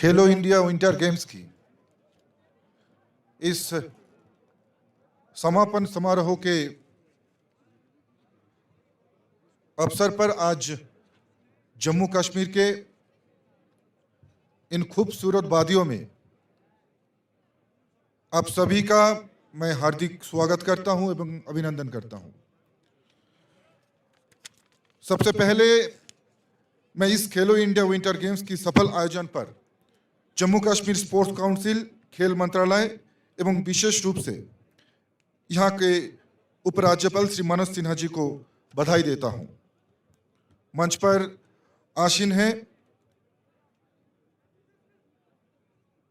खेलो India winter games की इस समापन समारोह के अवसर पर आज जम्मू कश्मीर के इन खूबसूरत वादियों में आप सभी का मैं हार्दिक स्वागत करता हूं एवं अभिनंदन करता हूं। सबसे पहले मैं इस खेलो इंडिया विंटर गेम्स की सफल आयोजन पर जम्मू कश्मीर स्पोर्ट्स काउंसिल, खेल मंत्रालय एवं विशेष रूप से यहाँ के उपराज्यपाल श्री मनोज सिन्हा जी को बधाई देता हूं। मंच पर आसीन हैं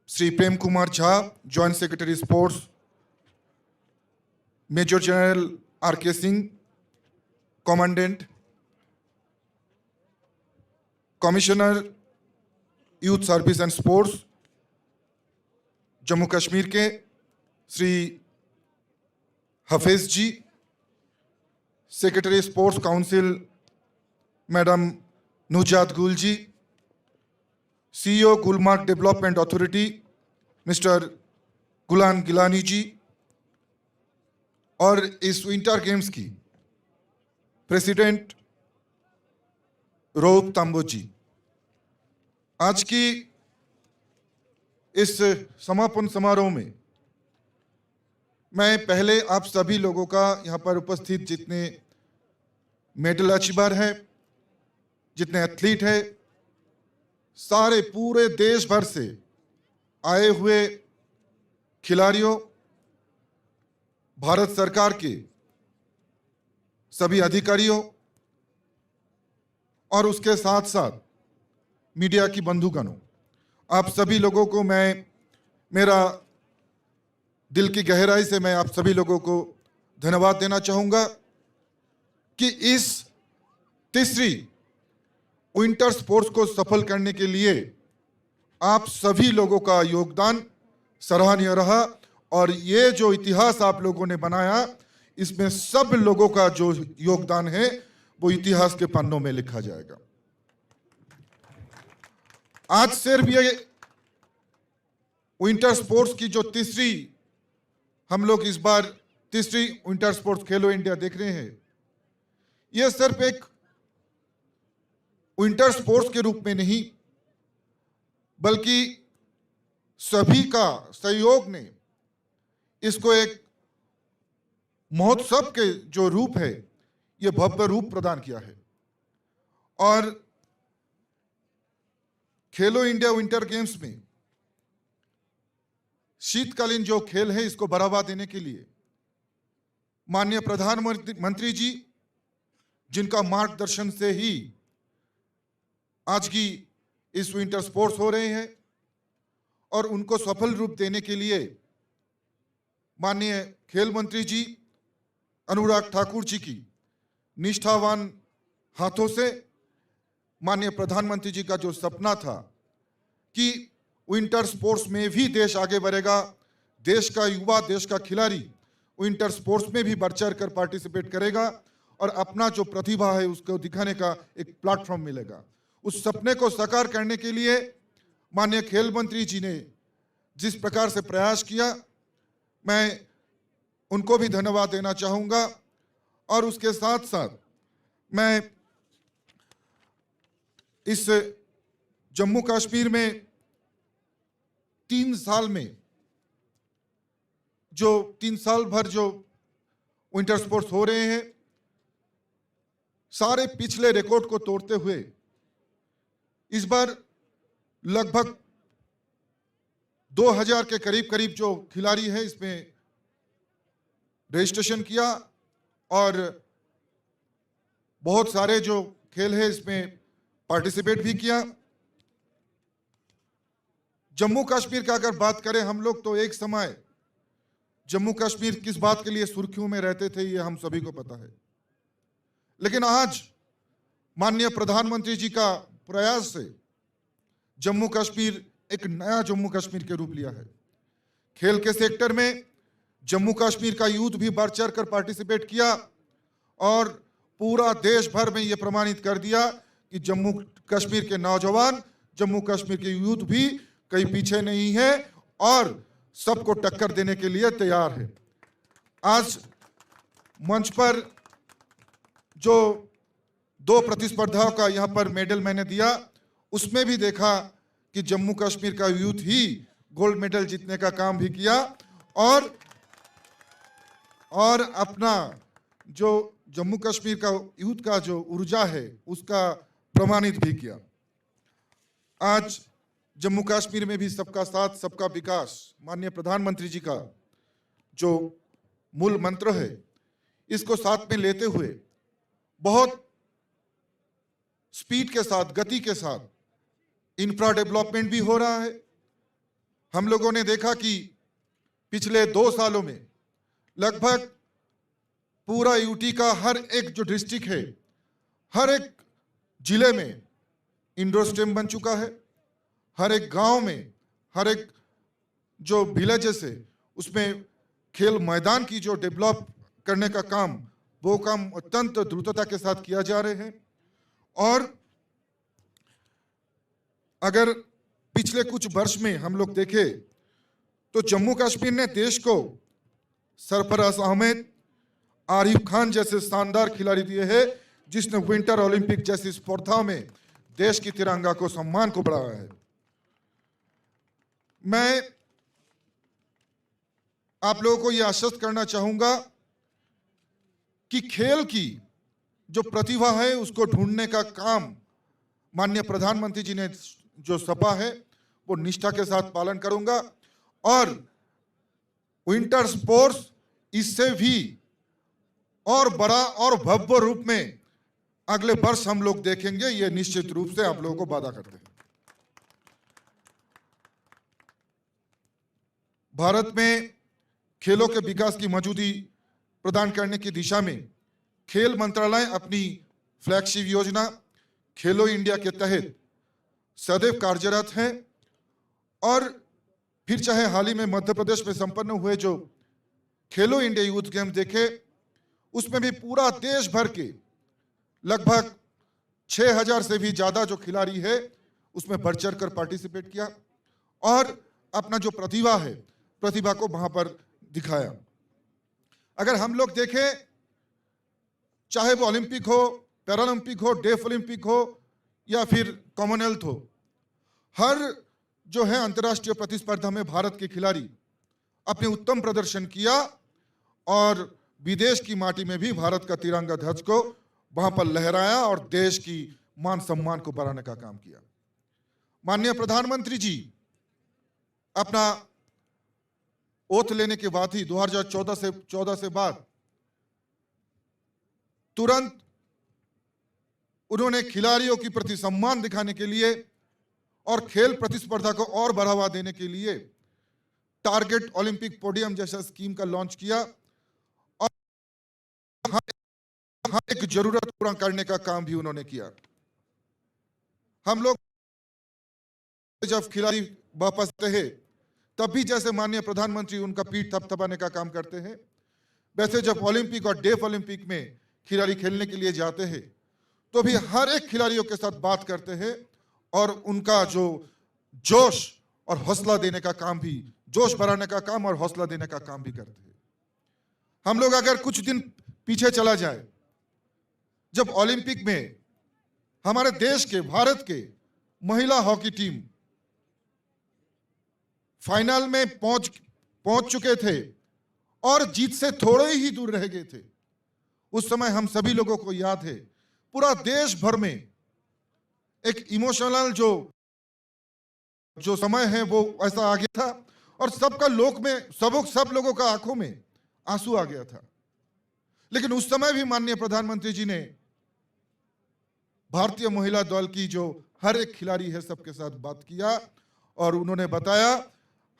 Shri Prem Kumar Jha, joint secretary sports, major general R K Singh, commandant, commissioner youth service and sports Jammu Kashmir के Shri Hafeez ji, secretary sports council madam Nuzhat Gul ji, CEO Gulmarg development authority mister Gulan Gilani ji और इस विंटर गेम्स की प्रेसिडेंट रोप तांबो जी। आज की इस समापन समारोह में मैं पहले आप सभी लोगों का यहाँ पर उपस्थित जितने मेडल अचीवर है, जितने एथलीट है, सारे पूरे देश भर से आए हुए खिलाड़ियों, भारत सरकार के सभी अधिकारियों और उसके साथ साथ मीडिया की बंधुगणों, आप सभी लोगों को मैं मेरा दिल की गहराई से मैं आप सभी लोगों को धन्यवाद देना चाहूँगा कि इस तीसरी विंटर स्पोर्ट्स को सफल करने के लिए आप सभी लोगों का योगदान सराहनीय रहा और ये जो इतिहास आप लोगों ने बनाया, इसमें सब लोगों का जो योगदान है वो इतिहास के पन्नों में लिखा जाएगा। आज सिर्फ ये विंटर स्पोर्ट्स की जो हम लोग इस बार तीसरी विंटर स्पोर्ट्स खेलो इंडिया देख रहे हैं, यह सिर्फ एक विंटर स्पोर्ट्स के रूप में नहीं बल्कि सभी का सहयोग ने इसको एक महोत्सव के जो रूप है, यह भव्य रूप प्रदान किया है। और खेलो इंडिया विंटर गेम्स में शीतकालीन जो खेल है इसको बढ़ावा देने के लिए माननीय प्रधानमंत्री जी, जिनका मार्गदर्शन से ही आज की इस विंटर स्पोर्ट्स हो रहे हैं, और उनको सफल रूप देने के लिए माननीय खेल मंत्री जी अनुराग ठाकुर जी की निष्ठावान हाथों से माननीय प्रधानमंत्री जी का जो सपना था कि विंटर स्पोर्ट्स में भी देश आगे बढ़ेगा, देश का युवा, देश का खिलाड़ी विंटर स्पोर्ट्स में भी बढ़ चढ़ कर पार्टिसिपेट करेगा और अपना जो प्रतिभा है उसको दिखाने का एक प्लेटफॉर्म मिलेगा। उस सपने को साकार करने के लिए माननीय खेल मंत्री जी ने जिस प्रकार से प्रयास किया, मैं उनको भी धन्यवाद देना चाहूँगा। और उसके साथ साथ मैं इस जम्मू कश्मीर में 3 साल में जो 3 साल भर जो विंटर स्पोर्ट्स हो रहे हैं, सारे पिछले रिकॉर्ड को तोड़ते हुए इस बार लगभग 2000 के करीब जो खिलाड़ी है इसमें रजिस्ट्रेशन किया और बहुत सारे जो खेल है इसमें पार्टिसिपेट भी किया। जम्मू कश्मीर का अगर बात करें, हम लोग तो एक समय जम्मू कश्मीर किस बात के लिए सुर्खियों में रहते थे ये हम सभी को पता है, लेकिन आज माननीय प्रधानमंत्री जी का प्रयास से जम्मू कश्मीर एक नया जम्मू कश्मीर के रूप लिया है। खेल के सेक्टर में जम्मू कश्मीर का यूथ भी बढ़ चढ़ कर पार्टिसिपेट किया और पूरा देश भर में यह प्रमाणित कर दिया कि जम्मू कश्मीर के नौजवान, जम्मू कश्मीर के यूथ भी कहीं पीछे नहीं है और सबको टक्कर देने के लिए तैयार है। आज मंच पर जो 2 प्रतिस्पर्धाओं का यहां पर मेडल मैंने दिया, उसमें भी देखा कि जम्मू कश्मीर का यूथ ही गोल्ड मेडल जीतने का काम भी किया और अपना जो जम्मू कश्मीर का यूथ का जो ऊर्जा है उसका प्रमाणित भी किया। आज जम्मू कश्मीर में भी सबका साथ सबका विकास माननीय प्रधानमंत्री जी का जो मूल मंत्र है, इसको साथ में लेते हुए बहुत स्पीड के साथ, गति के साथ इंफ्रा डेवलपमेंट भी हो रहा है। हम लोगों ने देखा कि पिछले 2 सालों में लगभग पूरा यूटी का हर एक जो डिस्ट्रिक्ट है, हर एक जिले में इंडोर स्टेडियम बन चुका है। हर एक गांव में, हर एक जो विलेजेस है, उसमें खेल मैदान की जो डेवलप करने का काम, वो काम अत्यंत द्रुतता के साथ किया जा रहे हैं। और अगर पिछले कुछ वर्ष में हम लोग देखें तो जम्मू कश्मीर ने देश को सरफराज अहमद, आरिफ खान जैसे शानदार खिलाड़ी दिए हैं, जिसने विंटर ओलंपिक जैसी स्पर्धाओं में देश की तिरंगा को सम्मान को बढ़ाया है। मैं आप लोगों को यह आश्वस्त करना चाहूंगा कि खेल की जो प्रतिभा है उसको ढूंढने का काम माननीय प्रधानमंत्री जी ने जो सपा है वो निष्ठा के साथ पालन करूंगा। और विंटर स्पोर्ट्स इससे भी और बड़ा और भव्य रूप में अगले वर्ष हम लोग देखेंगे, ये निश्चित रूप से आप लोगों को वादा करते हैं। भारत में खेलों के विकास की मौजूदी प्रदान करने की दिशा में खेल मंत्रालय अपनी फ्लैगशिप योजना खेलो इंडिया के तहत सदैव कार्यरत है। और फिर चाहे हाल ही में मध्य प्रदेश में संपन्न हुए जो खेलो इंडिया यूथ गेम देखे, उसमें भी पूरा देश भर के लगभग 6000 से भी ज्यादा जो खिलाड़ी है उसमें बढ़ चढ़ कर पार्टिसिपेट किया और अपना जो प्रतिभा है, प्रतिभा को वहां पर दिखाया। अगर हम लोग देखें, चाहे वो ओलंपिक हो, पैरालंपिक हो, डेफ ओलंपिक हो या फिर कॉमनवेल्थ हो, हर जो है अंतर्राष्ट्रीय प्रतिस्पर्धा में भारत के खिलाड़ी अपने उत्तम प्रदर्शन किया और विदेश की माटी में भी भारत का तिरंगा ध्वज को वहां पर लहराया और देश की मान सम्मान को बढ़ाने का काम किया। माननीय प्रधानमंत्री जी अपना ओथ लेने के बाद ही 2014 से बाद तुरंत उन्होंने खिलाड़ियों के प्रति सम्मान दिखाने के लिए और खेल प्रतिस्पर्धा को और बढ़ावा देने के लिए टारगेट ओलंपिक पोडियम जैसा स्कीम का लॉन्च किया और हर एक जरूरत पूरा करने का काम भी उन्होंने किया। हम लोग जब खिलाड़ी वापस आते हैं तब भी जैसे माननीय प्रधानमंत्री उनका पीठ थपथपाने का काम करते हैं, वैसे जब ओलंपिक और डेफ ओलंपिक में खिलाड़ी खेलने के लिए जाते हैं तो भी हर एक खिलाड़ियों के साथ बात करते हैं और उनका जो जोश और हौसला देने का काम भी, जोश बढ़ाने का काम और हौसला देने का काम भी करते हैं। हम लोग अगर कुछ दिन पीछे चला जाए, जब ओलंपिक में हमारे देश के, भारत के महिला हॉकी टीम फाइनल में पहुंच चुके थे और जीत से थोड़े ही दूर रह गए थे, उस समय हम सभी लोगों को याद है, पूरा देश भर में एक इमोशनल जो समय है वो ऐसा आ गया था और सबका लोक में सब लोगों का आंखों में आंसू आ गया था। लेकिन उस समय भी माननीय प्रधानमंत्री जी ने भारतीय महिला दल की जो हर एक खिलाड़ी है सबके साथ बात किया और उन्होंने बताया,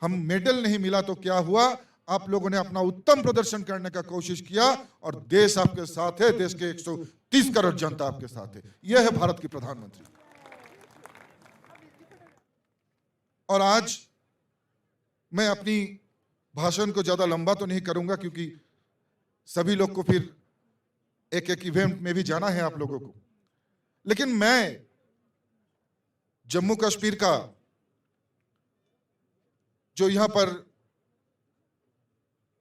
हम मेडल नहीं मिला तो क्या हुआ, आप लोगों ने अपना उत्तम प्रदर्शन करने का कोशिश किया और देश आपके साथ है, देश के 130 करोड़ जनता आपके साथ है। यह है भारत की प्रधानमंत्री। और आज मैं अपनी भाषण को ज्यादा लंबा तो नहीं करूंगा क्योंकि सभी लोग को फिर एक एक इवेंट में भी जाना है आप लोगों को, लेकिन मैं जम्मू कश्मीर का जो यहाँ पर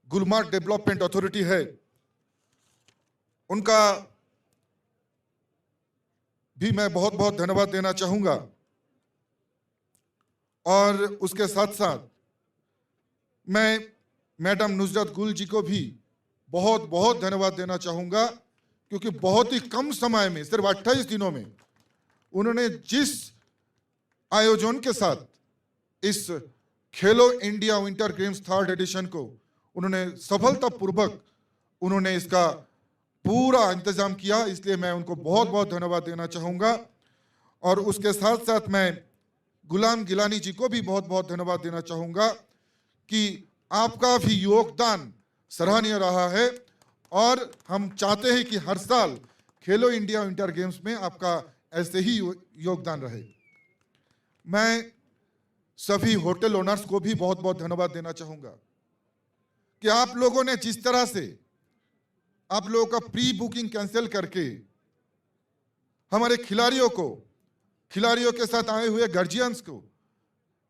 गुलमार्ग डेवलपमेंट अथॉरिटी है, उनका भी मैं बहुत बहुत धन्यवाद देना चाहूंगा। और उसके साथ साथ मैं मैडम नुसरत गुल जी को भी बहुत बहुत धन्यवाद देना चाहूंगा, क्योंकि बहुत ही कम समय में, सिर्फ 28 दिनों में, उन्होंने जिस आयोजन के साथ इस खेलो India winter games 3rd addition को उन्होंने सफलतापूर्वक उन्होंने इसका पूरा इंतजाम किया, इसलिए मैं उनको बहुत बहुत धन्यवाद देना चाहूंगा। और उसके साथ साथ मैं गुलाम गिलानी जी को भी बहुत बहुत धन्यवाद देना चाहूंगा कि आपका भी योगदान सराहनीय रहा है, और हम चाहते हैं कि हर साल खेलो इंडिया विंटर गेम्स में आपका ऐसे ही योगदान रहे। मैं सभी होटल ओनर्स को भी बहुत बहुत धन्यवाद देना चाहूंगा कि आप लोगों ने जिस तरह से आप लोगों का प्री बुकिंग कैंसिल करके हमारे खिलाड़ियों के साथ आए हुए गार्जियंस को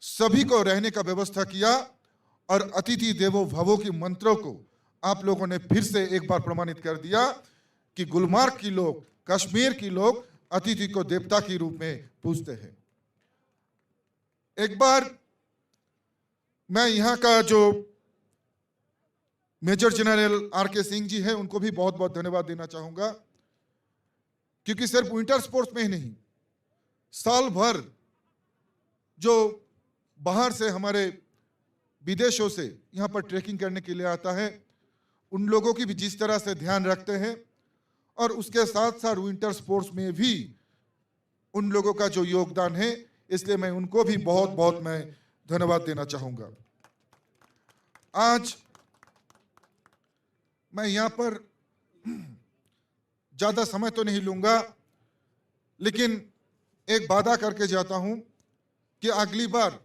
सभी को रहने का व्यवस्था किया, और अतिथि देवो भवो की मंत्रों को आप लोगों ने फिर से एक बार प्रमाणित कर दिया कि गुलमार्ग की लोग, कश्मीर की लोग अतिथि को देवता के रूप में पूजते हैं। एक बार मैं यहाँ का जो major general R K. Singh ji हैं, उनको भी बहुत बहुत धन्यवाद देना चाहूंगा, क्योंकि सिर्फ विंटर स्पोर्ट्स में ही नहीं, साल भर जो बाहर से हमारे विदेशों से यहाँ पर ट्रैकिंग करने के लिए आता है, उन लोगों की भी जिस तरह से ध्यान रखते हैं, और उसके साथ साथ विंटर स्पोर्ट्स में भी उन लोगों का जो योगदान है, इसलिए मैं उनको भी बहुत बहुत मैं धन्यवाद देना चाहूंगा। आज मैं यहाँ पर ज्यादा समय तो नहीं लूंगा, लेकिन एक वादा करके जाता हूं कि अगली बार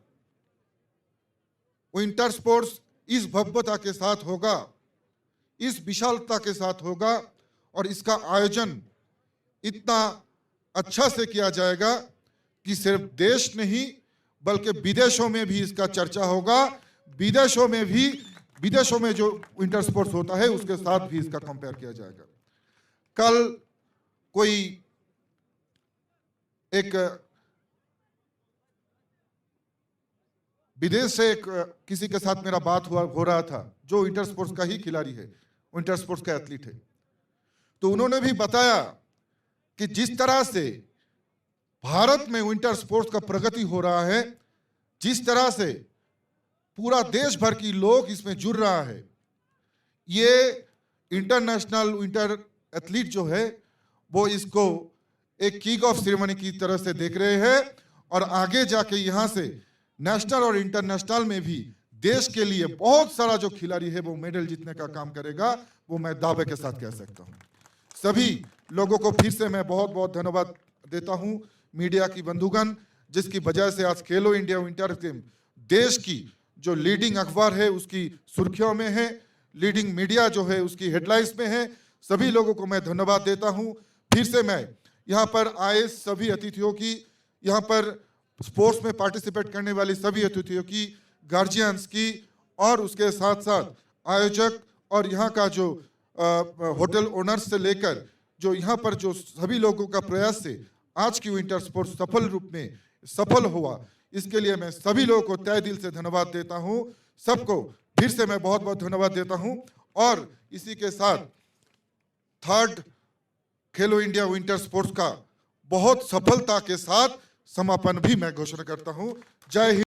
विंटर स्पोर्ट्स इस भव्यता के साथ होगा, इस विशालता के साथ होगा, और इसका आयोजन इतना अच्छा से किया जाएगा कि सिर्फ देश नहीं बल्कि विदेशों में भी इसका चर्चा होगा। विदेशों में जो विंटर स्पोर्ट्स होता है उसके साथ भी इसका कंपेयर किया जाएगा। कल कोई एक विदेश से किसी के साथ मेरा बात हो रहा था, जो विंटर स्पोर्ट्स का ही खिलाड़ी है, विंटर स्पोर्ट्स का एथलीट है, तो उन्होंने भी बताया कि जिस तरह से भारत में विंटर स्पोर्ट्स का प्रगति हो रहा है, जिस तरह से पूरा देश भर की लोग इसमें जुड़ रहा है, ये इंटरनेशनल विंटर एथलीट जो है वो इसको एक किक ऑफ सेरेमनी की तरह से देख रहे हैं, और आगे जाके यहाँ से नेशनल और इंटरनेशनल में भी देश के लिए बहुत सारा जो खिलाड़ी है वो मेडल जीतने का काम करेगा, वो मैं दावे के साथ कह सकता हूँ। सभी लोगों को फिर से मैं बहुत बहुत धन्यवाद देता हूँ, मीडिया की बंधुगण, जिसकी वजह से आज खेलो इंडिया विंटर गेम देश की जो लीडिंग अखबार है उसकी सुर्खियों में है, लीडिंग मीडिया जो है उसकी हेडलाइंस में है। सभी लोगों को मैं धन्यवाद देता हूँ। फिर से मैं यहाँ पर आए सभी अतिथियों की, यहाँ पर स्पोर्ट्स में पार्टिसिपेट करने वाली सभी अतिथियों की, गार्जियंस की, और उसके साथ साथ आयोजक और यहाँ का जो होटल ओनर्स से लेकर जो यहाँ पर जो सभी लोगों का प्रयास से आज की विंटर स्पोर्ट्स सफल रूप में सफल हुआ, इसके लिए मैं सभी लोगों को तहे दिल से धन्यवाद देता हूँ। सबको फिर से मैं बहुत बहुत धन्यवाद देता हूँ, और इसी के साथ 3rd खेलो इंडिया विंटर स्पोर्ट्स का बहुत सफलता के साथ समापन भी मैं घोषणा करता हूँ। जय हिंद।